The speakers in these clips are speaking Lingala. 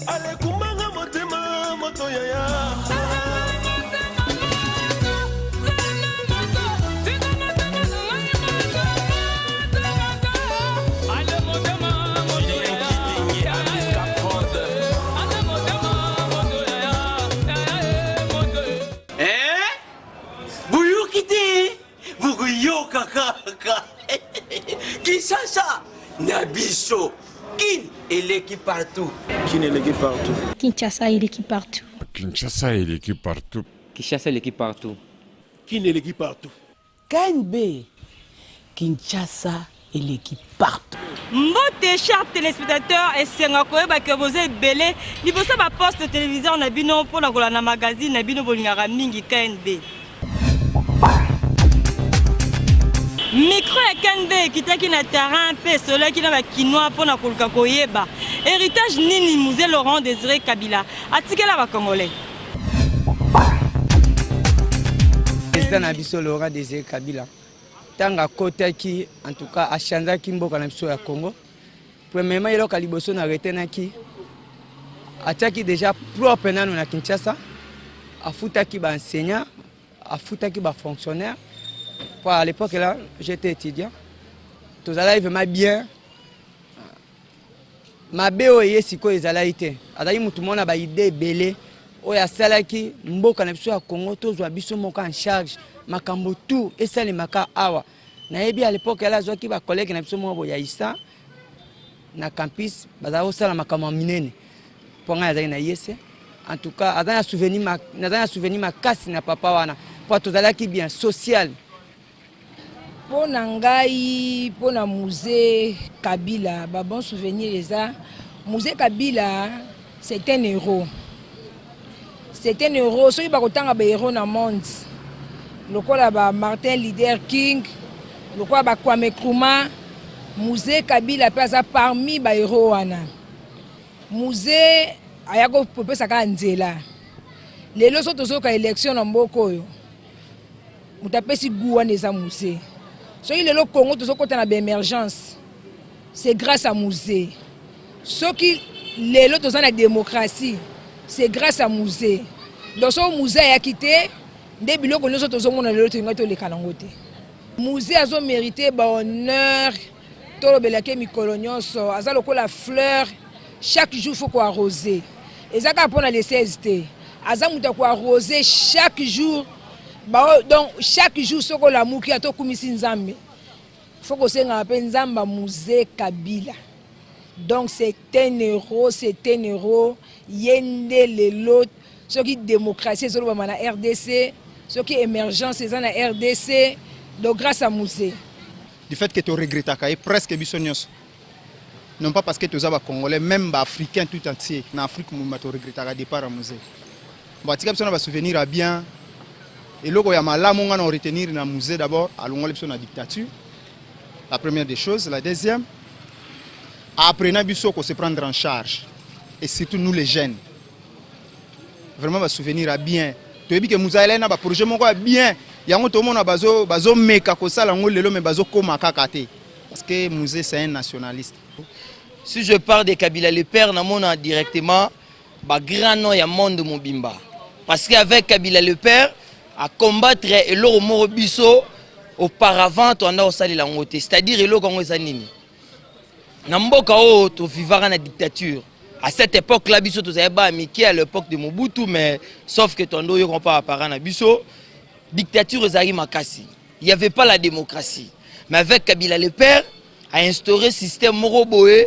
Ale kumanga motema moto yaya. Kinshasa, Nabiso, Kin et l'équipe partout. Kin et l'équipe partout. Kinshasa et l'équipe partout. Kinshasa et l'équipe partout. Kinshasa et l'équipe partout. Kin et l'équipe partout. KNB, Kinshasa et l'équipe partout. Mbote chers téléspectateurs et sengakoye ba que vous êtes belé, ni bosa ba poste de télévision na bino pour la kolana magazine na bino bolingaka mingi KNB. Micro et KNB qui taki na terrain pe soleil qui na ba kinois pour na koluka koyeba. Héritage nini musée Laurent Désiré Kabila. Atikela ba congolais. Président Nabiso Laurent Désiré Kabila. Tanga kota qui en tout cas a changé qui mboka na biso ya Congo. Premièrement il a liboso na retena qui ataki déjà propre nanu na Kinshasa. Afuta qui ba enseignant, afuta qui ba fonctionnaire. À l'époque là, j'étais étudiant. Tous allez vraiment bien. Ma BOE siko ezalaité. Adali mutu mona ba idée belé. Oya salaki mboka na biso ya Congo tozwa biso moka en charge. Makambo tout et ça les maka awa. Na yebi à l'époque là zo ki ba collègue na biso mo boya isa na campus bazao sala makambo minene. Ponga azali na yese. En tout cas, adana souvenir ma kasi na papa wana. Pour tozalaki bien social. Pour Nangai, pour le musée Kabila, bon souvenir les a. Musée Kabila, c'est un héros. C'est un héros. Ceux qui ont autant de héros dans le monde. Le quoi Martin Luther King, le quoi Kwame Nkrumah, musée Kabila place parmi les héros. Musée Ayako Pope Saka Nzela. Les lois sont tous aux élections dans Mboko. Nous tapons si Gouane est un musée. Ceux qui le Congo, tous côté de l'émergence, c'est grâce à musée. Ceux qui le tous la démocratie, c'est grâce à musée. Donc ce musée a quitté, des bilans que nous tous on a le les calangote. Musée a mérité honneur, tout le belake micolonios, a la fleur. Chaque jour faut qu'on arroser. Et ça quand on a les 16T, a faut arroser chaque jour. Donc chaque jour ce que la mouki a to kumisi nzambe faut que c'est un nzamba musée Kabila. Donc c'est un héros yende le lot ce qui démocratie sur la RDC ce qui émergence c'est dans la RDC donc grâce à musée du fait que tu regrettes presque bisonios non pas parce que tu es congolais même africain tout entier en Afrique tu regrettes départ à musée bon tu as souvenir à bien. Et là, il y a malamu on retenir dans le musée d'abord à la dictature. La première des choses. La deuxième, après qu'on se prendre en charge. Et surtout nous les jeunes. Vraiment, on va souvenir à bien. Tu as vu que nous avons un projet bien. Il y a un monde qui a meka kosa la ngole lo mais bazo koma kakate. Parce que le musée c'est un nationaliste. Si je parle de Kabila le père namona directement grand nom ya monde mobimba. Parce qu'avec Kabila le père à combattre et l'eau morobiso auparavant on a osali la ngote c'est-à-dire l'eau comme ça nini namboka o to vivara na dictature à cette époque là biso to zaba amiki à l'époque de Mobutu mais sauf que tondo yo compa parana na biso dictature ezali makasi il y avait pas la démocratie mais avec Kabila le père a instauré système moroboé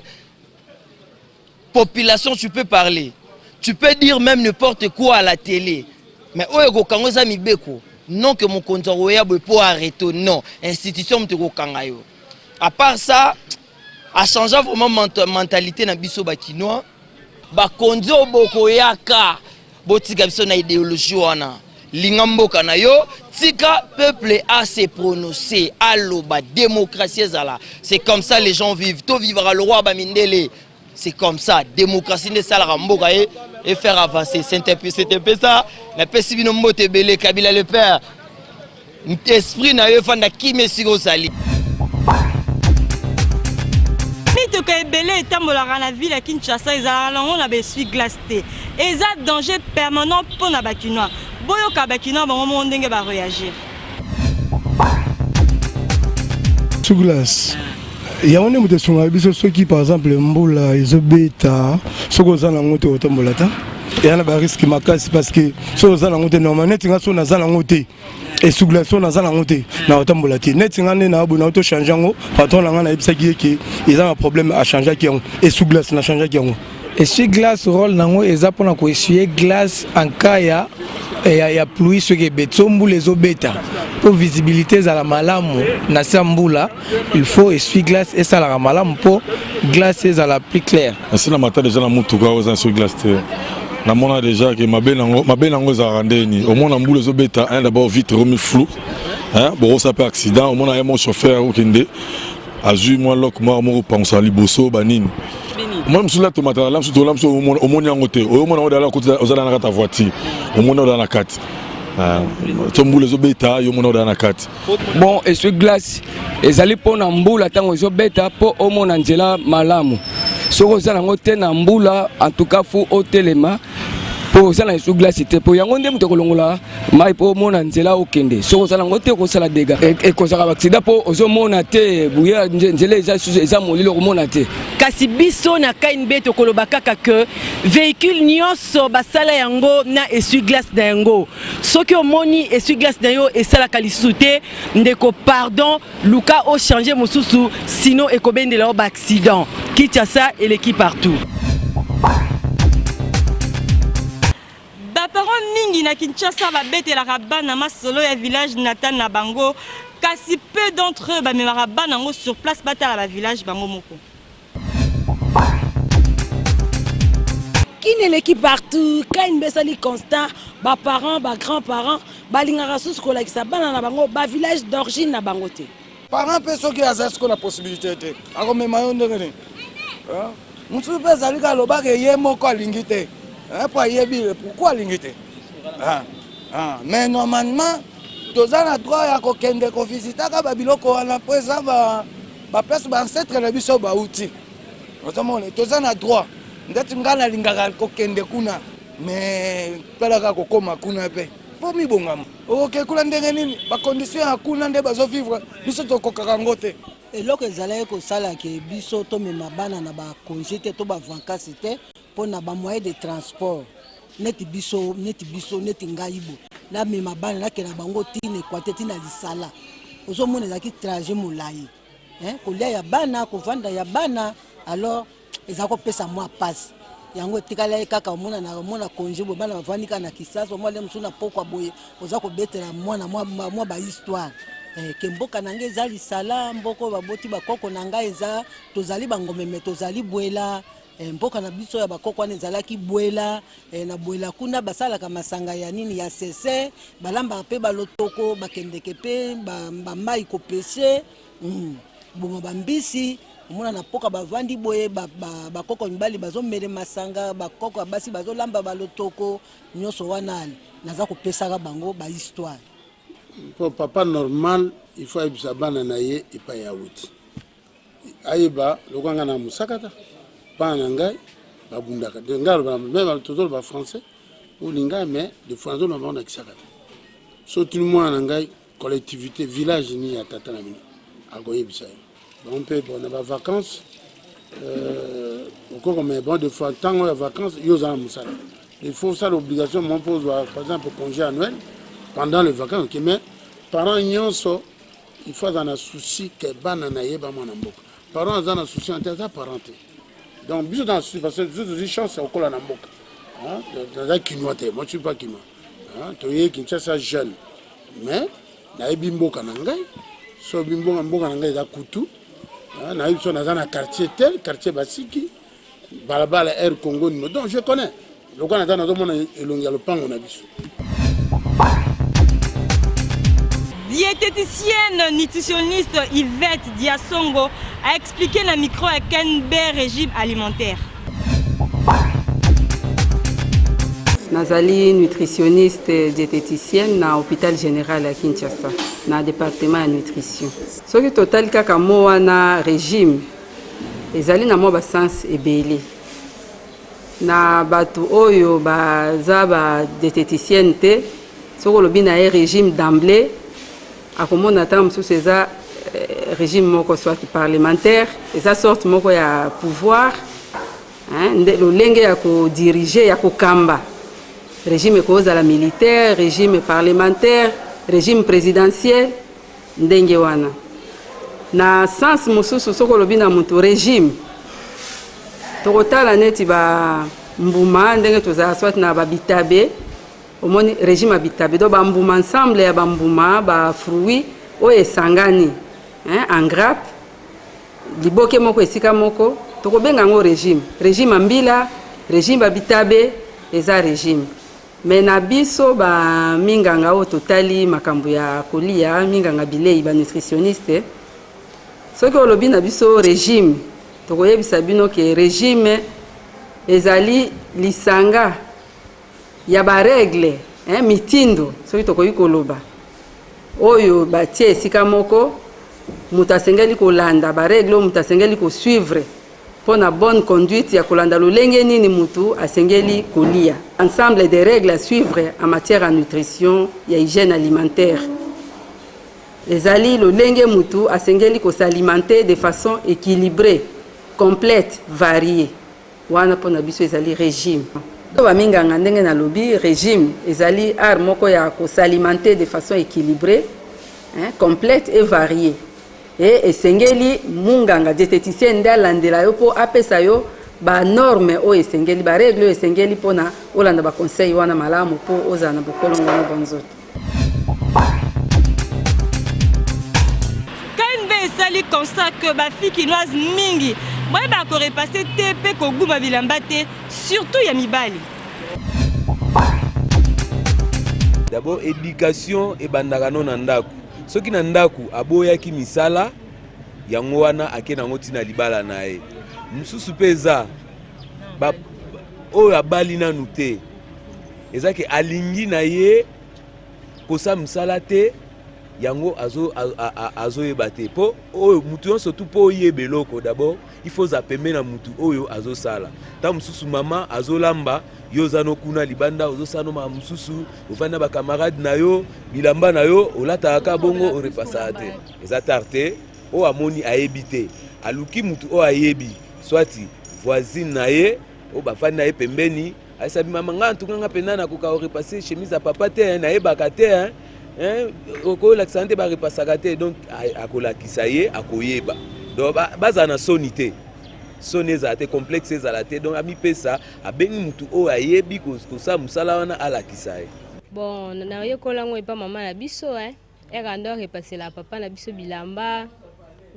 population tu peux parler tu peux dire même n'importe quoi à la télé. Mais oyo kangoza mibeko non que mon compte roya pour arrêter non institution mteko kangayo à part ça a changé vraiment mentalité na biso bakinois ba konzo boko yaka botika biso na idéologie wana lingamboka na yo tika peuple a se prononcer aloba démocratie ezala c'est comme ça les gens vivent to vivra le roi ba mindele. C'est comme ça, démocratie ne sala mboka et faire avancer. C'était ça. La pesibino mote belé Kabila le père. Esprit na yo fanda ki mesiko sali. mituka ebele etambolaka na ville ya Kinshasa ezalaka nango na besui glace te. Eza danger permanent mpo na bakinois. Boyoka bakinois bango mo ndenge ba réagir. Sous glace. Il y a un de son avis ceux qui par exemple mboula ezobeta soko za na ngote otombolata. Il y a un risque makasi parce que so za na ngote normalement tinga so na za na ngote. Et sous glace on a za na ngote na otombolati. Net tinga ne na abona auto changer ngo patron na nga na ebisa ki ils ont un problème à changer qui et sous glace na changer qui ngo. Et sous glace rôle nango eza pona ko essuyer glace en cas ya pluie ce qui betombu les obeta. Pour visibilité za la malamu na sambula il faut essuyer glace et ça la malamu pour glace za la plus claire. Ainsi la matin déjà na mutuka aux sur glace. Na mona déjà que ma belle nango za randeni. Au moins mbula les obeta un d'abord vite remis flou. Hein bon ça peut accident au moins mon chauffeur au kende azu moi lok moi pense à liboso banine. Moi je suis là tomate là je suis au moins yango te. Au moins on est là côté aux ala na ta voiture. Au moins on est dans la 4. Bon, et ce glace, ils allaient pour Namboula, tant que bêta pour au monde Angela Malamu. Ce que ça n'a Namboula, en tout cas, faut au téléma. Pour ça, la glace était pour Yangonde Mtokolongola, mais pour mon Angela au Kende. Ce que ça n'a pas été la dégâts. Et que ça va accident pour aux monate, bouillir, Angela, les amolés, le monate. Kasi biso na kainbe to kolobaka que véhicule nyonso basala yango na essuie-glace na yango soki omoni essuie-glace na yo esala kalisute ndeko pardon luka o changer mosusu sinon ekobendela o accident Kinshasa et l'équipe partout. Baparents mingi na Kinshasa babetelaka bana masolo ya village natal na bango kasi peu d'entre eux bamemaka bana yango sur place batala ba village bango moko. Qui n'est l'équipe partout, quand une besali constant, bas parents, bas grands-parents, bas lingarasus ko la kisa bana na bango, bas village d'origine na bangote. Parents peso qui a ça ce qu'on a possibilité te. Ako me mayon de gene. Hein? Musu pe zali ka loba ke ye moko lingite. Hein pas yebi pourquoi lingite? Mais normalement tozana droit ya ko kende ko visiter ka ba biloko wana pesa ba place ba ancêtre na biso ba outil. Otamone tozana droit. Ndati ngana lingaka kokende kuna mais pelaka kokoma kuna pe po mi bongama oke kula ndenge nini ba condition ya kuna nde bazo vivre biso to kokaka ngote eloko ezala ko sala ke biso to mema bana na ba congé te to ba vacances te pona ba moyen de transport neti biso neti ngaibo na mema bana na kena bango tine kwateti na lisala ozo mona zaki trajet molai kolia ya bana ko vanda ya bana alors ezako pesa moi passe yango tikala kaka mona congé bo bana bavanika na kisasa moi lem suna pokwa boye ozako betela mwana moi ba histoire ke mboka nange ezali sala mboko baboti bakoko nanga eza tozali bangomeme tozali bwela mboka na biso ya bakoko wana ezalaki bwela na bwela kuna basalaka masanga ya nini ya sese balamba pe balotoko bakendeke pe bamai kopese bongo bambisi mona na poka bavandi boye bakoko mibali bazomele masanga bakoko basi bazolamba balotoko nyonso wana naza kopesaka bango ba histoire. Pour papa normal il faut ebisa bana na ye epa ya wuti ayeba lokanga na musakata bana ngai babundaka de ngalo même tozolo ba français ou linga mais de français na bana kisakata so tout le monde ngai collectivité village ni ya tata na bino agoyebisa on peut bon les vacances encore mais bon de fois tant les vacances ils ont musala il faut ça l'obligation mon pose par exemple congé annuel pendant les vacances qui mais parents nyonso il faut dans un souci que banana yeba mwana mboka parents dans un souci en terre parenté donc bien dans souci parce que je chance au kola na mboka hein dans quinoa te moi je suis pas quinoa hein to yé Kinshasa jeune mais na yebi mboka na ngai so bimbo mboka na ngai za kutu na yebso na za na quartier tel quartier basiki balabala air Congo donc je connais le quoi na zo mona elongi ya lopango na biso. Diététicienne nutritionniste Yvette Diasongo a expliqué le micro à KNB régime alimentaire. Nazali nutritionniste diététicienne na hôpital général à Kinshasa, na département de nutrition. Ce qui total kaka mo wana régime ezali na mwa basens ebele na bato oyo baza badietéticienne te soki olobi na ye régime d'emblée akomona ntango mosusu eza régime moko soit parlementaire eza sorte moko ya pouvoir lolenge ya kodirige ya kokamba régime ekozala militaire régime parlementaire régime présidentiel ndenge wana na sens mosusu soki olobi na moto régime tokotala neti bambuma ndenge tozala soit na babitabe omoni régime ya bitabe do bambuma ensemble ya bambuma bafruit oyo esangani en grappe liboke moko esika moko tokobenga yango régime mbila régime babitabe eza régime me na biso baminganga oyo totali makambo ya kolia minganga bilei banutritionniste soki olobi na biso régime tokoyebisa bino ke régime ezali lisanga ya baregle mitindo soki tokoki koloba oyo batie esika moko moto asengeli kolanda baregle oyo moto asengeli kosuivre pour na bonne conduite ya kolanda lolenge nini mutu asengeli kolia ensemble des règles à suivre en matière de nutrition ya hygiène alimentaire ezali lolenge mutu asengeli s'alimenter de façon équilibrée complète variée wana pour na biso ezali régime baminganga ndenge na lobi régime ezali art moko ya s'alimenter de façon équilibrée complète et variée et esengeli munganga diététicien nde alandela yo mpo apesa yo banorme oyo esengeli baregle oyo esengeli mpona olanda baconseil wana malamu mpo ozala na bokolongo na banzoto KNB esali constat que bafille kinoise mingi boyeba korepasse te mpe koguma bilamba te surtout ya mibali. D'abord éducation ebandaka no na ndako soki na ndako aboyaki misala yango wana ake nango tina libala na ye mususu mpe eza oyo abali nanu te ezaki alingi na ye kosa misala te yango azoyeba te mpo oyo mutu nyonso tu mpo oyeba eloko d'abord il faut zapembe na mutu oyo azosala ta mususu mama azolamba yo zano kuna libanda ozosano ma mususu ofanda ba camarade na yo bilamba na yo olata aka bongo orepasa te eza tarte o amoni ayebi te aluki mutu o ayebi swati voisine na ye o bafandi na ye pembeni asabi mama nga ntukanga pena na koka orepase chemise ya papa te na yebaka te okolakisa te barepasaka te donc akolakisa ye akoyeba donc baza na soni te soni ezala te complexe ezala te donc amipesa abengi mutu oyo ayebi kosala mosala wana alakisa ye bon nayekolango epa mama na biso erando arepasela papa na biso bilamba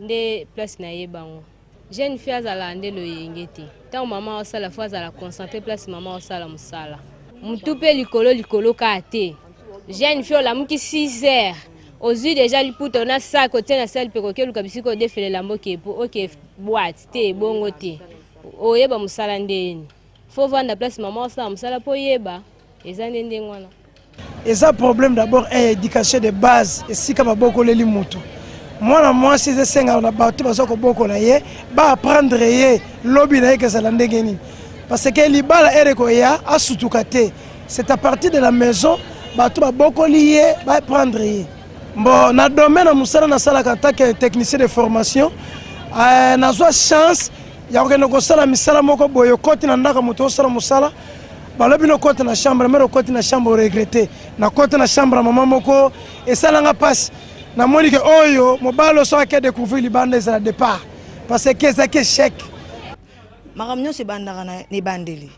nde place na ye bango jeune fille azala nde loyenge te ntango mama osala fo azala concentré place mama osala mosala mutu mpe likolo kaka te jeune fille olamuki 6 heures ozwi déjà liputa ona sac otie na sale mpe kokeluka bisika odefelela mboke po oke boîte te bongo te oyeba mosala ndeni fo vanda place mama osala mosala mpo oyeba eza nde ndenge wana eza problème d'abord éducation de base esika babokoleli moto mwana mwasi ezesenga na bato baza kobokola ye baapprendre ye lobi na ye kezala ndenge nini parce que libala ereko ya asutuka te c'est à partir de la maison bato babokoli ye baapprendre ye bon na domaine na musala nasalaka en tant que technicien de formation nazwa chance ya kokende kosala misala moko boye okoti na ndako moto osala mosala balobi nokoti na chambre mere okoti na chambre oregrete nakoti na chambre ya mama moko esalanga mpasi namoni ke oyo mobali oso ake découvrir libanda ezala départ parce que ezaki échec makambo nyonso ebandaka na ebandeli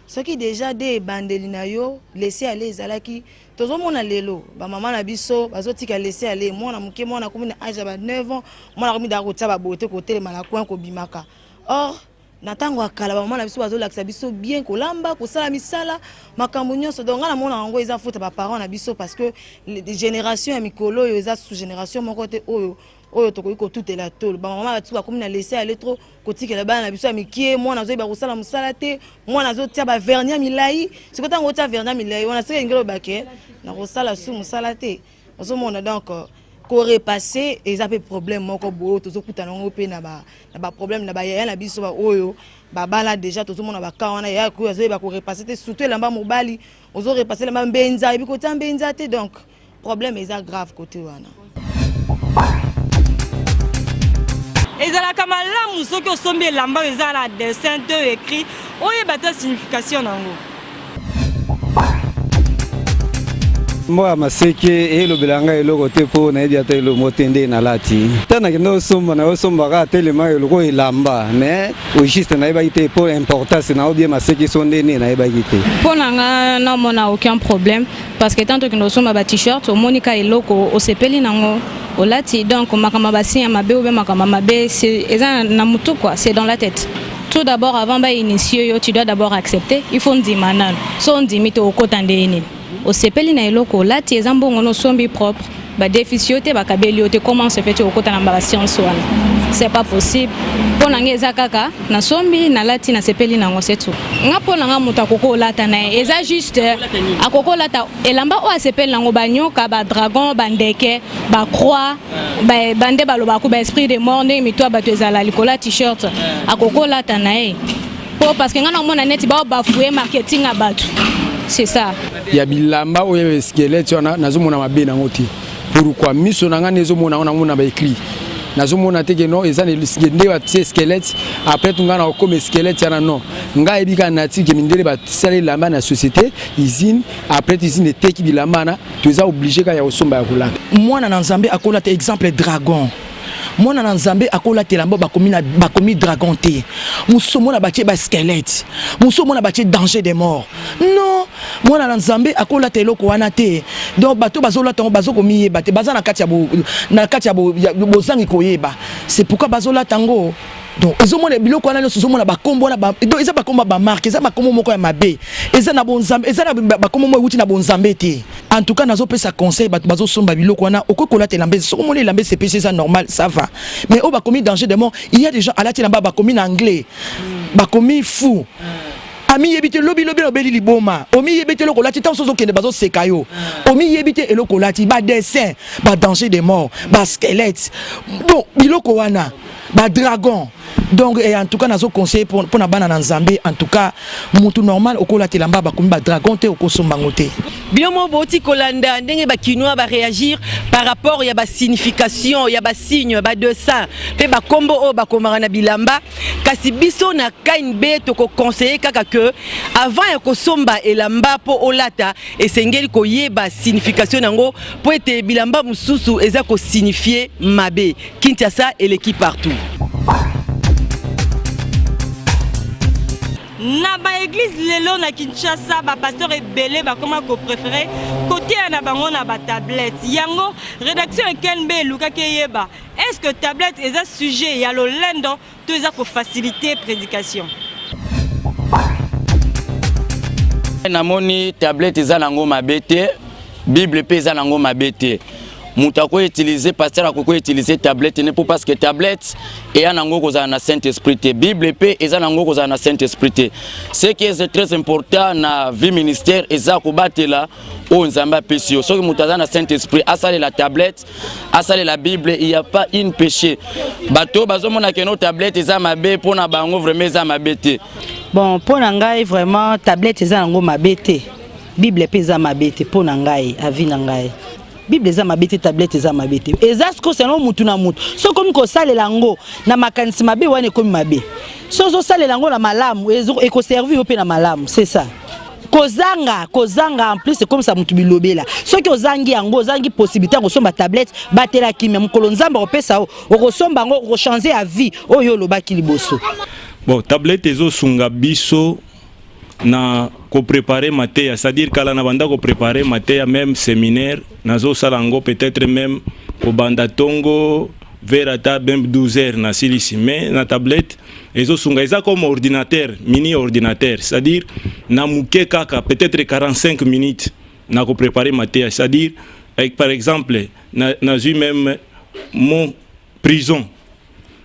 soki déjà de ebandeli na yo laisser aller ezalaki tozomona lelo bamama na biso bazotika laisser aller mwana moke mwana komi na age ya ba 9 ans mwana komi daka kotia babote kotelema na coin kobimaka or na ntango akala bamama na biso bazolakisa biso bien kolamba kosala misala makambo nyonso donc nga na mona yango eza faute ya baparents na biso parce que génération ya mikolo oyo eza sous génération moko te oyo tokoki kotutela tolo bamama batu bakomi na laisser aller trop kotikela bana na biso ya mikie mwana azoyeba kosala mosala te mwana azotia bavernia milai siko ntango otia vernia milai wana seke engeli obake na kosala su mosala te ozomona donc korepasser eza pe problème moko boyo tozokutana ngo pe na ba problème na ba yaya na biso ba oyo babala déjà tozomona ba wana ya ko azoyeba korepasser te surtout elamba mobali ozo repasser elamba mbenza ebi kota mbenza te donc problème eza grave côté wana. ezalaka malamu soki osombi elamba eza na dessin to écrit oyeba ta signification nango. Moi maseke elobelanga eloko te po na edia te elo motende na lati tana kendo somba na somba ka telema eloko elamba mais au juste na eba ite po importance na obie maseke sonde ne na eba ite po nanga na mona aucun problème parce que tant que nous sommes ba t-shirt au monika eloko o sepeli nango o lati donc makama basi ya mabe ou makama mabe c'est eza na mutu quoi, c'est dans la tête. Tout d'abord avant ba initier tu dois d'abord accepter il faut ndima nano so ndimi to okotande ene au sepeli na eloko lati ezambongo no sombi propre ba déficioté ba kabeli ote comment se fait au kota na ba science wana c'est pas possible pona ngeza kaka na sombi na lati na sepeli na ngo setu ngapo na ngamuta koko lata na eza juste akoko lata elamba o sepeli na ngo banyoka ba dragon ba ndeke ba croix ba bande baloba ku ba esprit de mort ne mitwa ba tezala likola t-shirt akoko lata na po parce que ngana mona net ba bafouer marketing abatu. C'est ça. Il y a bilamba ou il y a squelette na zomo na mabe na ngoti. Pourquoi miso na ngane zomo na ngona ba écrit. Na zomo na teke no eza ne skende ba squelette après tunga na comme squelette yana non. Nga ebika na tike mindele ba sale lamba na société usine après usine teki bilamba na tu es obligé ka ya osomba ya kulaka. Moi na Nzambe akola te exemple dragon. Moi na Nzambe akola te lamba bakomi dragon te. Musomo na batie ba squelette. Musomo na batie danger des morts. Non, moi na Nzambe akola te loko wana te. Donc bato bazola tango bazoko miyeba te baza na kati ya bozangi koyeba. C'est pourquoi bazola tango. Donc ezomona biloko wana nyonso ezomona bakombo na ba donc eza bakombo ba marque eza bakombo moko ya mabe eza na bonzambe eza na bakombo mo wuti na bonzambe te. En tout cas nazo pesa conseil bato bazo somba biloko wana okokola te lambe soko moni lambe c'est péché ça normal ça va mais au bakomi danger de mort il y a des gens à la lamba bakomi en anglais bakomi fou ami yebite lobi lobeli liboma omi yebite loko lati tant sozo kende bazo sekayo omi yebite eloko lati ba dessin ba danger de mort ba squelette bon biloko wana ba dragon. Donc et en tout cas nazo conseil pour na bana na Nzambe en tout cas mutu normal okola telamba ba komba dragon te okosomba ngote biomo boti kolanda ndenge ba kinoa ba réagir par rapport ya ba signification ya ba signe ba dessin pe ba kombo o ba komara na bilamba kasi biso na KNB to ko conseiller kaka que avant ya kosomba elamba po olata esengeli ko yeba signification nango po ete bilamba mususu eza ko signifier mabe Kinshasa et l'équipe partout. Na ba église lelo na Kinshasa ba pasteur ebele ba comment ko préférer côté na bango na ba tablette yango rédaction KNB luka keyeba est-ce que tablette est un sujet ya lo lendo to eza ko faciliter prédication na moni tablette eza nango mabete bible pe eza nango mabete muta ko utiliser pasteur akoko utiliser tablette ne pour parce que tablette et anango ko za na Saint-Esprit te bible pe eza nango ko za na Saint-Esprit te ce qui est très important na vie ministère eza ko batela o nzamba pesio so que muta za na Saint-Esprit asale la tablette asale la bible il y a pas une péché bato bazomona que no tablette eza mabe pona bango vraiment eza mabete bon pona ngai vraiment tablette eza nango mabete bible pe eza mabete pona ngai avi na ngai Bible eza mabete tablette eza mabete eza sko seno mutu na mutu so komi ko salela ngo na makanisi mabe wana komi mabe so zo salela ngo na malamu eko servir yo pe na malamu c'est ça kozanga en plus c'est comme ça mutu bilobela so ki ozangi yango ozangi possibilité ngo somba tablette batela kimia mukolo nzamba opesa o somba ngo o changer à vie oyo lobaki liboso bon tablette ezo sunga biso na ko préparer mateya c'est-à-dire kala na banda ko préparer mateya même séminaire nazo salango peut-être même ko banda tongo vers ta même 12 heures na silisi mais na tablette ezo sunga eza comme ordinateur mini ordinateur c'est-à-dire na muke kaka peut-être 45 minutes na ko préparer mateya c'est-à-dire avec par exemple na même mon prison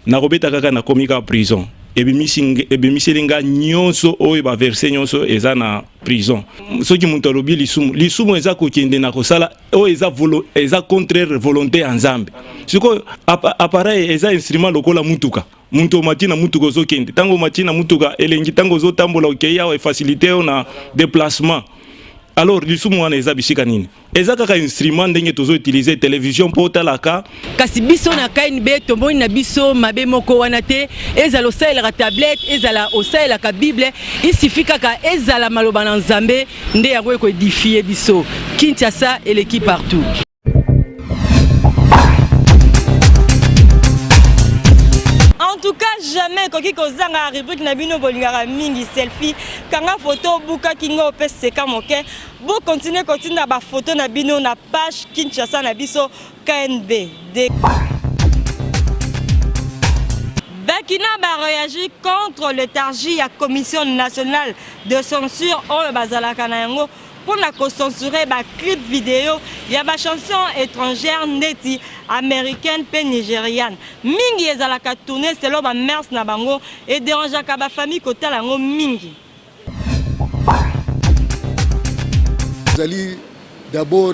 na ko beta kaka na komika prison ebimiselinga nyonso oyo baverse nyonso eza na prison. Soki mutu alobi lisumu eza kokende na kosala oyo eza contraire volonté ya Nzambe. Siko appareil eza instrument lokola mutuka. Muntu omati na mutuka ozokende. Tango omati na mutuka elengi tango ozotambola okei awa facilité na déplacement. Alors lisumu wana eza bisika nini? Eza kaka instrument ndenge tozo utiliser télévision po talaka. Kasi biso na KNB tomoni na biso mabe moko wana te, ezala osala la tablette, ezala osala la Bible, isifika kaka ezala maloba na Nzambe nde yango eko édifier biso. Kinshasa et l'équipe partout. En tout cas, jamais koki kozanga rubrique na bino bolingaka mingi selfie kanga photo buka kingo peseka moke bo continuer ba photo na bino na page Kinshasa na biso KNB. Bakina ba réagir contre l'étargie à Commission nationale de censure oyo bazalaka na yango pour la censurer ba clip vidéo ya ba chanson étrangère neti américaine pe nigériane mingi ezalaka tourner selon ba mers na bango et dérangeaka ba famille kotala ngo mingi. Ezali d'abord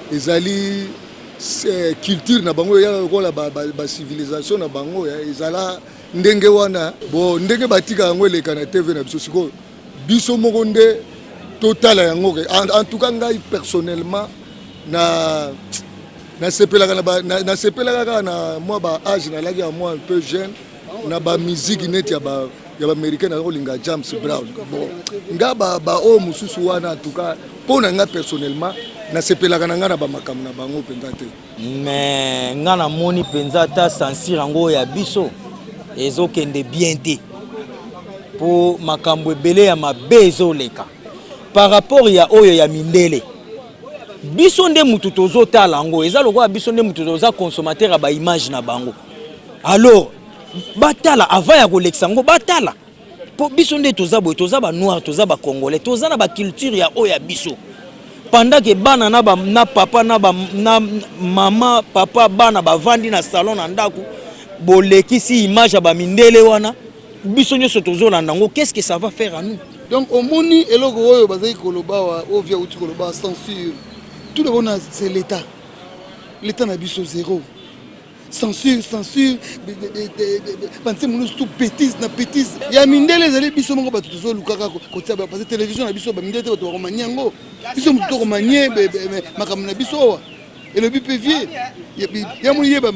ezali culture na bango ya kola ba civilisation na bango ya ezala ndenge wana bo ndenge batika yango eleka na TV na biso siko biso moko nde total en tout cas ngai personnellement na sepelaka na moi ba âge na lagi moi un peu jeune na ba musique net ya ba américain na kolinga James Brown bon nga ba o mususu wana en tout cas pona nga personnellement na sepelaka na nga na ba makambo na bango penza te mais nga na moni penza ta censure ngo ya biso ezokende bien te po makambo ebele ya mabe ezoleka par rapport ya oyo ya mindele biso nde mutu tozotala ngo eza lokola biso nde mutu toza consommateur ba image na bango alors batala avant ya kolekisa ngo batala po biso nde toza boye toza ba noir toza ba congolais toza na ba culture ya oyo ya biso pendant que bana na papa na mama papa bana bavandi na salon na ndako bolekisi image ya ba mindele wana biso nyonso tozolanda ngo qu'est-ce que ça va faire à nous? Donc au moni eloko oyo bazai koloba wa ovia uti koloba censure tout le monde c'est l'état na biso zéro censure pensez mon tout bêtise na bêtise ya mindele zali biso moko batu tozo lukaka kotia ba parce télévision na biso ba mindele batu ba romanyango biso muto ko manye makamna na biso et le BPV ya mo yeba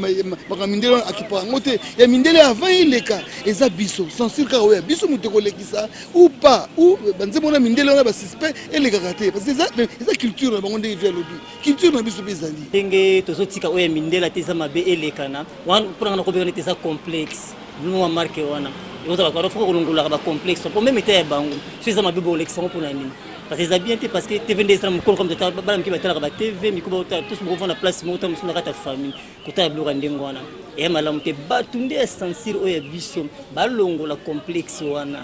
makamindele akipa ngote ya mindele avant ileka eza biso censure ka oya biso muto ko lekisa ou pas ou banze mona mindele na ba suspect eleka kate parce que eza culture na bango ndenge via lobby culture na biso bezali ndenge tozotika oya mindele teza mabe elekana wana pour na ko beka teza complexe nous marque wana et on va faut kolongola ba complexe pour même était bango c'est mabe bo lekisa pour na nini parce que ça bien parce que TV des comme de bala mki batala ba TV mikuba tous mo vont la place mo ta musuna ta famille kota bloka ndengwana et malamu te batunde censure oya biso balongo la complexe wana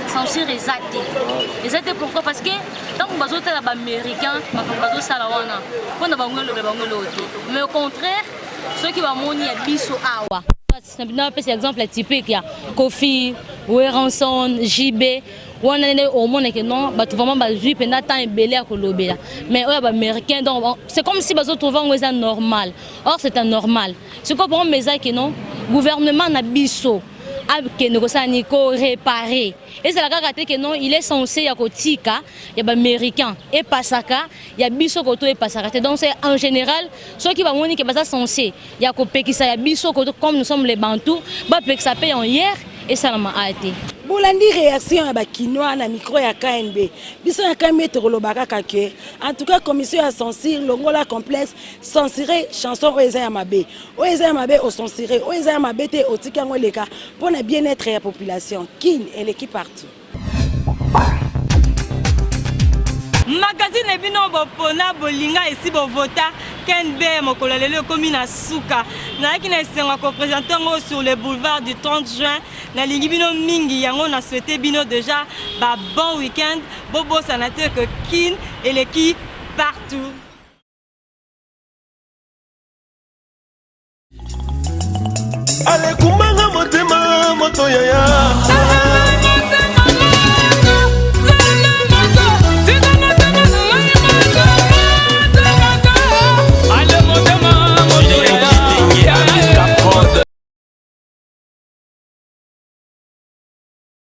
censure exacte pourquoi parce que tant que bazo tala ba américain bazo sala wana pona bangolo mais au contraire ceux qui va moni ya biso awa na pese exemple typique ya Kofi Weranson JB on est au monde que non bah tu vraiment bah juif et n'attend un belé à kolobela mais ouais bah américain donc c'est comme si bah autres trouvent un normal or c'est un normal c'est quoi pour mes que non gouvernement na biso que nous ça nico réparer et c'est la caractère que non il est censé ya kotika ya ba américain et pasaka ya biso koto et pasaka donc c'est en général ceux qui va moni que bah ça censé ya kopekisa ya biso koto comme nous sommes les bantous bah pekisa paye en hier et ça m'a arrêté. Bolandi réaction à Bakinois na micro ya KNB. Biso ya KNB tolobaka kake. En tout cas commission à censure longola complexe censurer chanson Oeza ya mabe. Oeza ya mabe au censurer. Oeza ya mabe te otika ngoleka pour le bien-être de la population. Kin et l'équipe partout. Magazine bino bopona bolinga esi bovota KNB mokolo lelo komi na suka na ki na esenga ko présenter ngo sur le boulevard du 30 juin na lingi bino mingi yango na souhaité bino déjà ba bon week-end bobo sanateur que Kin et l'équipe partout. Ale kumanga motema moto yaya